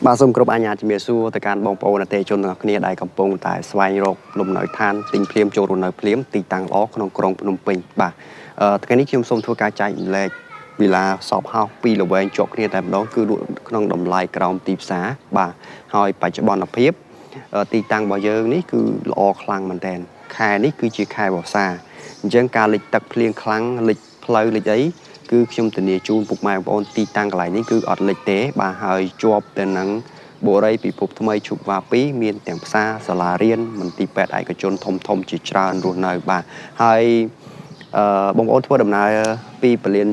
បាទសូមគ្រប់អាជ្ញាជំរាបសួរទៅកាន់បងប្អូនអតិថិជនទាំងអស់គ្នាដែលកំពុងតែស្វែងរកលំនៅឋានទិញភ្លាមចូលរស់នៅភ្លាមទីតាំងល្អក្នុងក្រុងភ្នំពេញបាទថ្ងៃនេះខ្ញុំសូមធ្វើការចែកម្លែកវិឡាសបហោសពីរល្វែងជាប់គ្នាតែម្ដងគឺលក់ក្នុងតម្លៃក្រោមទីផ្សារបាទហើយបច្ចុប្បន្នភាពទីតាំងរបស់យើងនេះគឺល្អខ្លាំងមែនទែនខែនេះគឺជាខែវស្សាអញ្ចឹងការលិចទឹកភ្លៀងខ្លាំងលិចផ្លូវលិចអីគឺខ្ញុំធានាជូនពុកម៉ែបងប្អូនទីតាំងកន្លែងនេះគឺអត់លិចទេបាទហើយជាប់ទៅនឹងបុរីពិភពថ្មីជុកវ៉ា2មានទាំងផ្សារសាលារៀនមន្ទីរពេទ្យឯកជនធំជាច្រើនរស់នៅបាទហើយបងប្អូនធ្វើដំណើរពីពលាន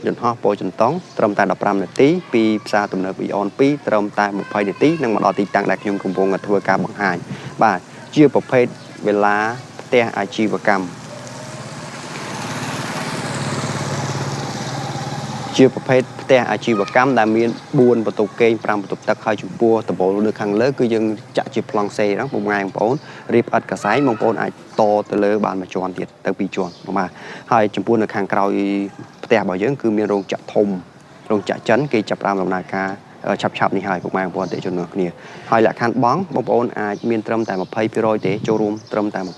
យន្តហោះពោធិ៍ចិនតុងត្រឹមតែ15នាទីពីផ្សារទំនើបអ៊ីអន2ត្រឹមតែ20នាទីនឹងមកដល់ទីតាំងដែលខ្ញុំកំពុងធ្វើការបង្ហាញបាទជាប្រភេទវេលាផ្ទះអាជីវកម្មជាប្រភេទផ្ទះអាជីវកម្មដែលមាន4បន្ទប់គេង5បន្ទប់ទឹកហើយចំពោះដំបូលនៅខាងលើគឺយើងចាក់ជាប្លង់សេហ្នឹងបងប្អូនរៀបឥដ្ឋកសែងបងប្អូនអាចតទៅលើបានមួយជាន់ទៀតទៅ2ជាន់បាទហើយចំពោះនៅខាងក្រោយផ្ទះរបស់យើងគឺមានរោងចក្រធំរោងចក្រចិនគេចាប់ផ្ដើមដំណើរការឆាប់នេះហើយបងប្អូនអតិថិជនទាំងគ្នាហើយលក្ខខណ្ឌបង់បងប្អូនអាចមានត្រឹមតែ20%ទេចូលរួមត្រឹមតែ20%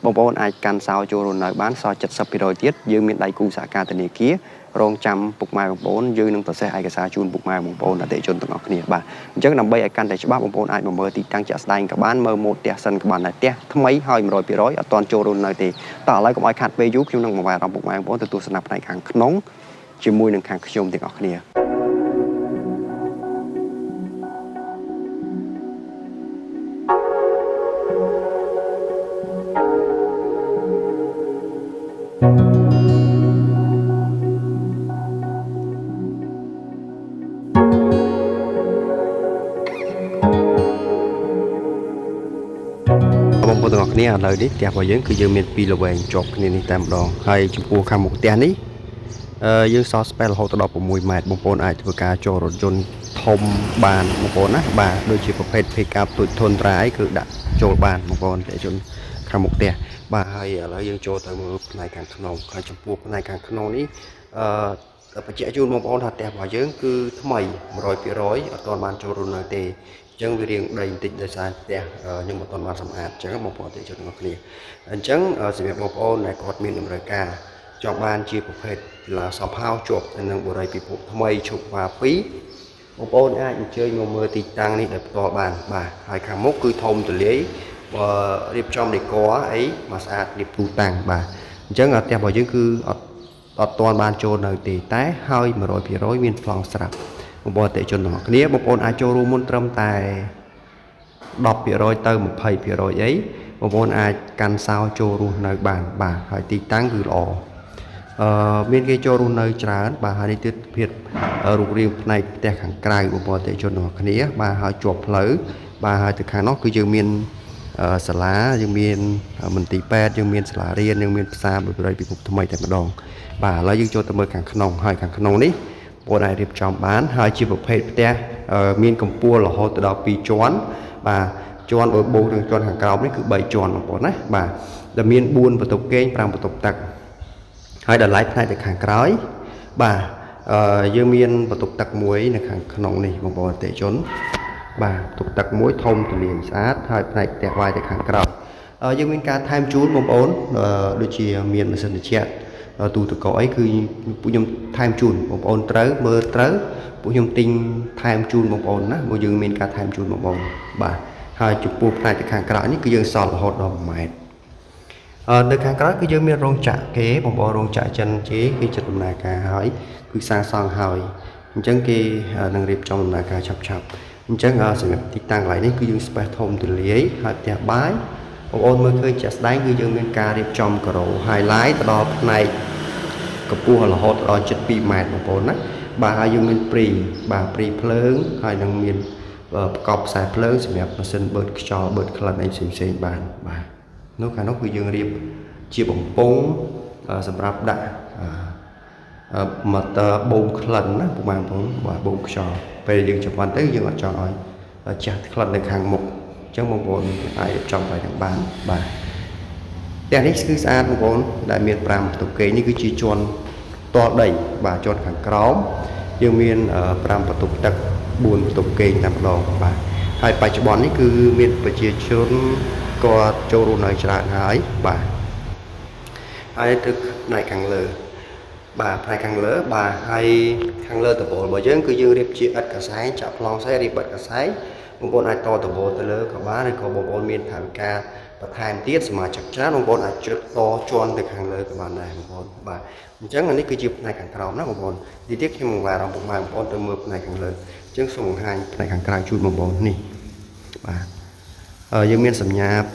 បងប្អូនអាចកាន់សោចូលរួមនៅបានសល់70%ទៀតយើងមានដៃគូសហការធនាគាររងចាំពុកម៉ែបងប្អូនយើងនឹងប្រសេសឯកសារជូនពុកម៉ែបងប្អូនអតិថិជនទាំងអស់គ្នាបាទអញ្ចឹងដើម្បីឲ្យកាន់តែច្បាស់បងប្អូនអាចមកមើលទីតាំងជាក់ស្ដែងក៏បានមើលម៉ូដផ្ទះសិនក៏បានដែរផ្ទះថ្មីហើយ100%អត់ទាន់ចូលរួមនៅទេតោះឥឡូវកុំឲ្យខាត់ពេលយូរខ្ញុំនឹងបង្វែរអារម្មណ៍ពុកម៉ែបងប្អូនទៅទស្សនាផ្នែកខាងក្នុងជាមួយនឹងខាងខ្ញុំទាំងអស់គ្នាបងប្អូនទាំងអស់គ្នាឥឡូវនេះផ្ទះរបស់យើងគឺយើងមាន2ល្វែងជាប់គ្នានេះតែម្ដងហើយចំពោះខាងមុខផ្ទះនេះយើងសល់ស្ពែរហូតដល់6ម៉ែត្របងប្អូនអាចធ្វើការចូលរថយន្តធំបានបងប្អូនណាបាទដូចជាប្រភេទ pick-up ទូចធនត្រាអីគឺដាក់ចូលបានបងប្អូនអតិថិជនខាងមុខផ្ទះបាទហើយឥឡូវយើងចូលទៅមើលផ្នែកខាងក្នុងហើយចំពោះផ្នែកខាងក្នុងនេះបញ្ជាក់ជូនបងប្អូនថាផ្ទះរបស់យើងគឺថ្មី 100% អត់ទាន់បានចូលរស់នៅទេអញ្ចឹងវារៀងដីបន្តិចដោយសារផ្ទះខ្ញុំមិនទាន់បានសម្អាតអញ្ចឹងបងប្អូនអតិថិជនទាំងអស់គ្នាអញ្ចឹងសម្រាប់បងប្អូនដែលគាត់មានតម្រូវការចង់បានជាប្រភេទកីឡាសបហោជាប់ទៅនឹងបុរីពិភពថ្មីជុកវ៉ា2បងប្អូនអាចអញ្ជើញមកមើលទីតាំងនេះដោយផ្ទាល់បានបាទហើយខាងមុខគឺធំទូលាយរៀបចំដេកអីមកស្អាតរៀបទូតាំងបាទអញ្ចឹងផ្ទះរបស់យើងគឺអត់ទាន់បានចូលនៅទេតែហើយ 100% មានប្លង់ស្រាប់បងប្អូនអតិថិជនទាំងអស់គ្នាបងប្អូនអាចចូលរួមមុនត្រឹមតែ10% ទៅ 20% អីបងប្អូនអាចកាន់សោចូលរស់នៅបានបាទហើយទីតាំងគឺល្អមានគេចូលរស់នៅច្រើនបាទហើយនេះទៀតភាពរូបរាងផ្នែកផ្ទះខាងក្រៅបងប្អូនអតិថិជនទាំងអស់គ្នាបាទហើយជាប់ផ្លូវបាទហើយទៅខាងនោះគឺយើងមានសាលាយើងមានមន្ទីរពេទ្យយើងមានសាលារៀនយើងមានផ្សារបុរីពិភពថ្មីតែម្ដងបាទឥឡូវយើងចូលទៅមើលខាងក្នុងហើយខាងក្នុងនេះបងអាចរៀបចំបានហើយជាប្រភេទផ្ទះមានកម្ពស់រហូតដល់2ជាន់បាទជាន់បូកនឹងជាន់ខាងក្រោមនេះគឺ3ជាន់បងប្អូនណាបាទដែលមាន4បន្ទប់គេង5បន្ទប់ទឹកហើយដល់ឡែកផ្នែកទៅខាងក្រោយបាទយើងមានបន្ទប់ទឹកមួយនៅខាងក្នុងនេះបងប្អូនអតិថិជនបាទបន្ទប់ទឹកមួយធំទូលាយស្អាតហើយផ្នែកផ្ទះវាយទៅខាងក្រោយយើងមានការថែមជូនបងប្អូនដូចជាមានម៉ាស៊ីនត្រជាក់ទូទឹកកកអីគឺពួកខ្ញុំថែមជូនបងប្អូនត្រូវមើលត្រូវពួកខ្ញុំទិញថែមជូនបងប្អូនណាព្រោះយើងមានការថែមជូនបងប្អូនបាទហើយចំពោះផ្នែកទៅខាងក្រៅនេះគឺយើងសល់រហូតដល់1ម៉ែត្រនៅខាងក្រៅគឺយើងមានរោងចក្រគេបងប្អូនរោងចក្រចិនគេចាត់ដំណើរការហើយគឺសាងសង់ហើយអញ្ចឹងគេនឹងរៀបចំដំណើរការឆាប់អញ្ចឹងសម្រាប់ទីតាំងកន្លែងនេះគឺយើង space ធំទូលាយហើយផ្ទះបាយបងប្អូនមើលឃើញជាក់ស្ដែងគឺយើងមានការរៀបចំការ៉ូ highlight ទៅដល់ផ្នែកកម្ពស់រហូតដល់7.2ម៉ែត្របងប្អូនណាបាទហើយយើងមានព្រីបាទព្រីភ្លើងហើយនឹងមានប្រកបខ្សែភ្លើងសម្រាប់ម៉ាស៊ីនបឺតខ្យល់បឺតក្លិនអីផ្សេងបានបាទនោះខាងនោះគឺយើងរៀបជាបំពង់សម្រាប់ដាក់ម៉ូទ័របូមក្លិនណាពុកម៉ែបងប្អូនបាទបូមខ្យល់ពេលយើងចាប់បានទៅយើងអត់ចង់ឲ្យចាស់ក្លិននៅខាងមុខអញ្ចឹងបងប្អូនអាចរៀបចំឲ្យទាំងបានបាទផ្ទះនេះគឺស្អាតបងប្អូនដែលមាន5បន្ទប់គេងនេះគឺជាជាន់តលដីបាទជាន់ខាងក្រោមយើងមាន5បន្ទប់ទឹក 4បន្ទប់គេងតែម្ដងបាទហើយបច្ចុប្បន្ននេះគឺមានប្រជាជនគាត់ចូលរស់នៅច្រើនហើយបាទហើយទឹកផ្នែកខាងលើបាទផ្នែកខាងលើបាទហើយខាងលើដំបូលរបស់យើងគឺយើងរៀបជាឥដ្ឋកសែងចាក់ប្លង់ផ្សេងរៀបឥដ្ឋកសែងបងប្អូនអាចតដំបូលទៅលើក៏បានឬក៏បងប្អូនមានថវិកាបន្ថែមទៀតសមាជិកច្រើនបងប្អូនអាចជិតតជាន់ទៅខាងលើក៏បានដែរបងប្អូនបាទអញ្ចឹងអានេះគឺជាផ្នែកខាងក្រោមណាបងប្អូនទីទៀតខ្ញុំបង្ហាញអារម្មណ៍ពុកម៉ែបងប្អូនទៅមើលផ្នែកខាងលើអញ្ចឹងសូមបង្ហាញផ្នែកខាងក្រៅជូនបងប្អូននេះបាទយើងមានសម្ញាប់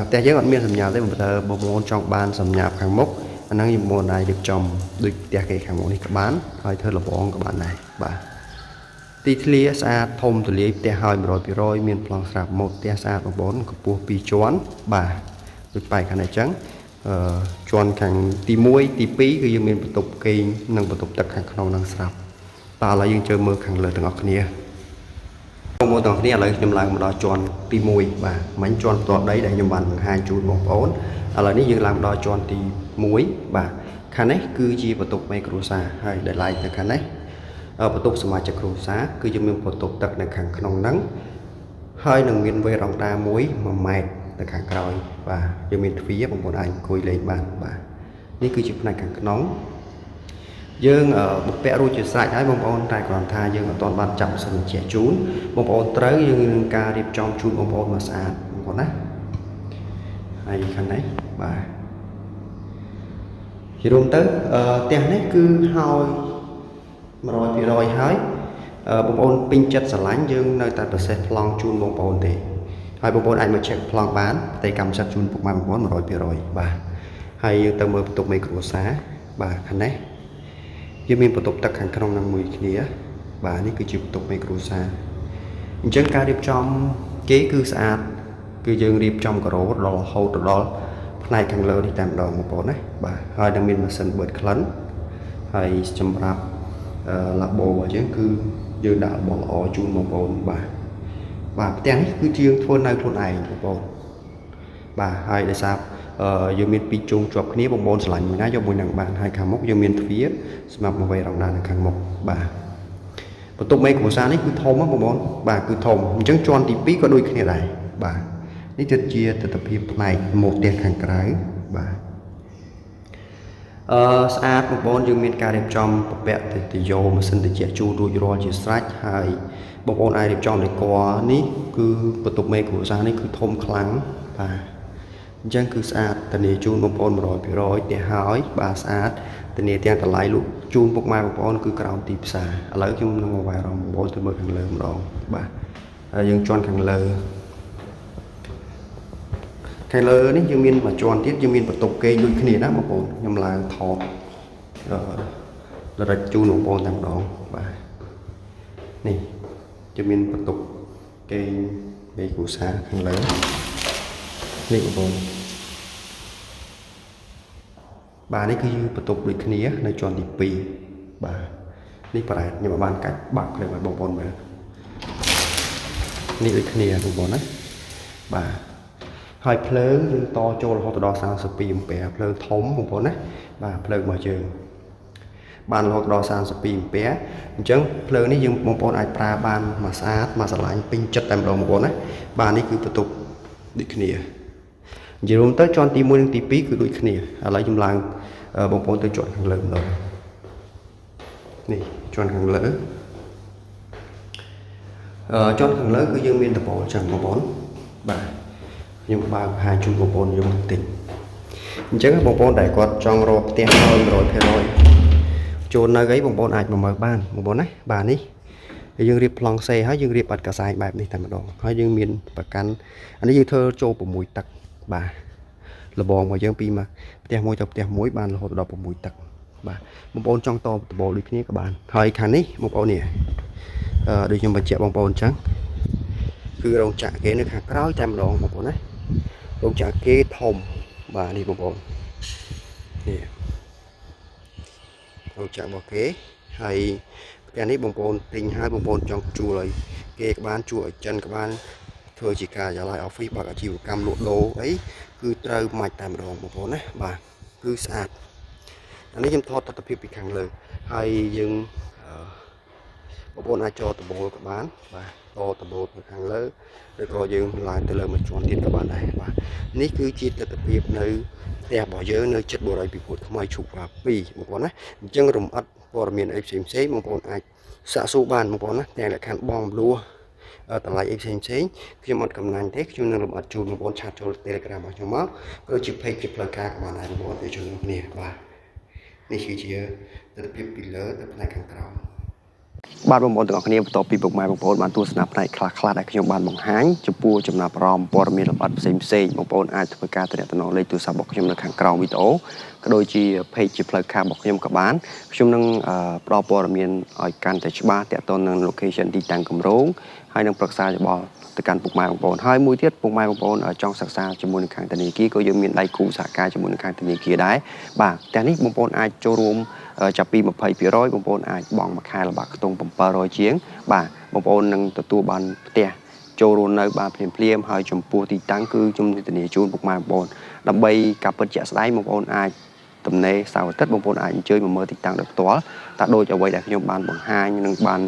ផ្ទះយើងអត់មានសម្ញាប់ទេបងប្អូនចង់បានសម្ញាប់ខាងមុខអាហ្នឹងយើងមកដែររៀបចំដូចផ្ទះគេខាងមុខនេះក៏បានហើយធ្វើលបងក៏បានដែរបាទទីធ្លាស្អាតធំទូលាយផ្ទះហើយ 100% មានប្លង់ស្រាប់ម៉ូតផ្ទះស្អាតបងប្អូនកម្ពស់2ជាន់បាទដូចបែបខាងនេះអញ្ចឹងជាន់ខាងទី1ទី2គឺយើងមានបន្ទប់គេងនិងបន្ទប់ទឹកខាងក្នុងនឹងស្រាប់តើឥឡូវយើងជើមើលខាងលើទាំងអស់គ្នាបងប្អូនទាំងអស់គ្នាឥឡូវខ្ញុំឡើងមកដល់ជាន់ទី1បាទមិញជាន់ផ្ទាល់ដីដែលខ្ញុំបានបង្ហាញជូនបងប្អូនឥឡូវនេះយើងឡើងមកដល់ជាន់ទី1បាទខាងនេះគឺជាបន្ទប់មេគ្រួសារហើយដែលឡាយទៅខាងនេះបន្ទប់សមាជិកគ្រួសារគឺយើងមានបន្ទប់ទឹកនៅខាងក្នុងហ្នឹងហើយនឹងមានវេរ៉ង់ដា1ម៉ែត្រទៅខាងក្រោយបាទយើងមានទ្វារបងប្អូនអាចអង្គុយលេងបានបាទនេះគឺជាផ្នែកខាងក្នុងយើងបំពាក់រួចជាស្រេចហើយបងប្អូនតែគ្រាន់ថាយើងអត់ទាន់បានចាប់សិនជាជូនបងប្អូនត្រូវយើងនឹងការរៀបចំជូនបងប្អូនមកស្អាតបងប្អូនណាហើយខាងនេះបាទជារួមទៅផ្ទះនេះគឺហើយ100%ហើយបងប្អូនពេញចិត្តស្រឡាញ់យើងនៅតែប្រសេសប្លង់ជូនបងប្អូនទេហើយបងប្អូនអាចមក check ប្លង់បានផ្ទៃកម្មសិទ្ធិជូនពុកម៉ែបងប្អូន 100%បាទហើយយើងទៅមើលបន្ទប់មេគ្រួសារបាទខាងនេះយើងមានបន្ទប់ទឹកខាងក្នុងនឹងមួយគ្នាបាទនេះគឺជាបន្ទប់មេគ្រួសារអញ្ចឹងការរៀបចំគេគឺស្អាតគឺយើងរៀបចំការ៉ូដល់រហូតដល់ផ្នែកខាងលើនេះតែម្ដងបងប្អូនណាបាទហើយនឹងមានម៉ាស៊ីនបឺតក្លិនហើយសម្រាប់ឡាបូរបស់យើងគឺយើងដាក់របស់ល្អជូនបងប្អូនបាទផ្ទះនេះគឺជាយើងធ្វើនៅខ្លួនឯងបងប្អូនបាទហើយដោយសារយើងមាន2ជុំជាប់គ្នាបងប្អូនឆ្លាញ់មួយណាយកមួយនឹងបានហើយខាងមុខយើងមានទ្វារសម្រាប់មកវេរ៉ង់ដានៅខាងមុខបាទបន្ទប់មេគ្រួសារនេះគឺធំបងប្អូនបាទគឺធំអញ្ចឹងជាន់ទី2ក៏ដូចគ្នាដែរបាទនេះគឺជាទស្សនវិជ្ជាផ្នែកម៉ូតផ្ទះខាងក្រៅបាទស្អាតបងប្អូនយើងមានការរៀបចំពពាក់ទៅយោម៉ាស៊ីនត្រជាក់ជូនរួចរាល់ជាស្រេចហើយបងប្អូនអាចរៀបចំដេគ័រនេះគឺបន្ទប់មេគ្រួសារនេះគឺធំខ្លាំងបាទអញ្ចឹងគឺស្អាតធានាជូនបងប្អូន 100% ផ្ទះហើយបាទស្អាតធានាទាំងតម្លៃលក់ជូនពុកម៉ែបងប្អូនគឺក្រោមទីផ្សារឥឡូវខ្ញុំនឹងមកវាយរំបងប្អូនទៅមើលខាងលើម្ដងបាទហើយយើងជន់ខាងលើនេះយើងមានមួយជាន់ទៀតយើងមានបន្ទប់គេងដូចគ្នាណាបងប្អូនខ្ញុំឡើងថតលរិចជូនបងប្អូនតែម្ដងបាទនេះจะមានបន្ទប់គេងមេគ្រួសារខាងលើនេះបងប្អូនបាទនេះគឺបន្ទប់ដូចគ្នានៅជាន់ទី2បាទនេះប្រហែលខ្ញុំបានកាច់បាក់เลยបងប្អូនមើលនេះដូចគ្នាបងប្អូនណាបាទហើយភ្លើងយើងតចូលរហូតដល់32អាំពែភ្លើងធំបងប្អូនណាបាទភ្លើងរបស់យើងបានរហូតដល់32អាំពែអញ្ចឹងភ្លើងនេះយើងបងប្អូនអាចប្រើបានមកស្អាតមកស្រឡាញ់ពេញចិត្តតែម្ដងបងប្អូនណាបាទនេះគឺបន្ទប់ដូចគ្នានិយាយរួមទៅជាន់ទី1និងទី2គឺដូចគ្នាឥឡូវខ្ញុំឡើងបងប្អូនទៅជាន់ខាងលើម្ដងនេះជាន់ខាងលើជាន់ខាងលើគឺយើងមានដំបូលចឹងបងប្អូនបាទខ្ញុំបើកបង្ហាញជូនបងប្អូនយើងបន្តិចអញ្ចឹងបងប្អូនដែលគាត់ចង់រកផ្ទះឲ្យ 100% ចូលនៅអីបងប្អូនអាចមកមើលបានបងប្អូនណាបាទនេះយើងរៀបប្លង់សេហើយយើងរៀបបាត់កសែងបែបនេះតែម្ដងហើយយើងមានប្រកាន់អានេះយើងធ្វើចូល6ទឹកបាទលបងរបស់យើងពីមកផ្ទះមួយទៅផ្ទះមួយបានរហូតដល់6ទឹកបាទបងប្អូនចង់តដបដូចគ្នាក៏បានហើយខាងនេះបងប្អូននេះដូចខ្ញុំបញ្ជាក់បងប្អូនអញ្ចឹងគឺរោងចក្រគេនៅខាងក្រោយតែម្ដងបងប្អូនណារោងចក្រគេធំបាទនេះបងប្អូននេះរោងចក្ររបស់គេហើយផ្ទះនេះបងប្អូនទិញហើយបងប្អូនចង់ជួលឲ្យគេក៏បានជួលឲ្យចិនក៏បានធ្វើជាការយាល័យ office បើកអាជីវកម្មលក់ដូរអីគឺត្រូវមាច់តែម្ដងបងប្អូនណាបាទគឺស្អាតអានេះខ្ញុំថតទស្សនវិជ្ជាពីខាងលើហើយយើង បងប្អូនអាចចូលដំបូលក៏បានបាទចូលដំបូលទៅខាងលើឬក៏យើងឡើងទៅលើមួយជាន់ទៀតក៏បានដែរបាទនេះគឺជាទស្សនវិជ្ជានៅផ្ទះរបស់យើងនៅចិត្តបរិយាពិភពថ្មីឈុក2បងប្អូនណាអញ្ចឹងរំអិតព័ត៌មានអីផ្សេងបងប្អូនអាចសាកសួរបានបងប្អូនណាទាំងលក្ខខណ្ឌបងលួតម្លៃអីផ្សេងខ្ញុំអត់កំណាញ់ទេខ្ញុំនឹងលំអិតជូនបងប្អូនឆាតចូល Telegram របស់ខ្ញុំមកក៏ជា page ជាផ្លូវការក៏បានដែរបងប្អូនទៅជួយគ្នាបាទនេះគឺជាទស្សនវិជ្ជាពីលើទៅផ្នែកខាងក្រោមបាទបងប្អូនទាំងអស់គ្នាបន្ទាប់ពីពុកម៉ែបងប្អូនបានទស្សនាផ្នែកខ្លះដែលខ្ញុំបានបង្ហាញចំពោះចំណាប់អារម្មណ៍ព័ត៌មានលម្អិតផ្សេងបងប្អូនអាចធ្វើការទំនាក់ទំនងលេខទូរស័ព្ទរបស់ខ្ញុំនៅខាងក្រោមវីដេអូក៏ដូចជា page ជាផ្លូវការរបស់ខ្ញុំក៏បានខ្ញុំនឹងផ្ដល់ព័ត៌មានឲ្យកាន់តែច្បាស់ទាក់ទងនឹង location ទីតាំងគម្រោងហើយនឹងប្រឹក្សាយោបល់ទៅកាន់ពុកម៉ែបងប្អូនហើយមួយទៀតពុកម៉ែបងប្អូនចង់សិក្សាជាមួយនឹងខាងធនាគារក៏យើងមានដៃគូសហការជាមួយនឹងខាងធនាគារដែរបាទតែនេះបងប្អូនអាចចូលរួមចាប់ពី 20% បងប្អូនអាចបង់មួយខែល្បាក់ខ្ទង់700ជាងបាទបងប្អូននឹងទទួលបានផ្ទះចូលរស់នៅបានភ្លាមហើយចំពោះទីតាំងគឺខ្ញុំធានាជូនពុកម៉ែបងប្អូនដើម្បីការពិតជាក់ស្ដែងបងប្អូនអាចទំនេរសៅរ៍អាទិត្យបងប្អូនអាចអញ្ជើញមកមើលទីតាំងដោយផ្ទាល់តែដូចអ្វីដែលខ្ញុំបានបង្ហាញនិងបាន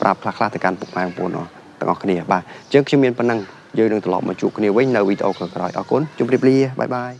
ប្រាប់ខ្លះទៅកាន់ពុកម៉ែបងប្អូនទាំងអស់គ្នាបាទអញ្ចឹងខ្ញុំមានប៉ុណ្ណឹងយើងនឹងត្រឡប់មកជួបគ្នាវិញនៅវីដេអូក្រោយៗអរគុណជម្រាបលាបាយ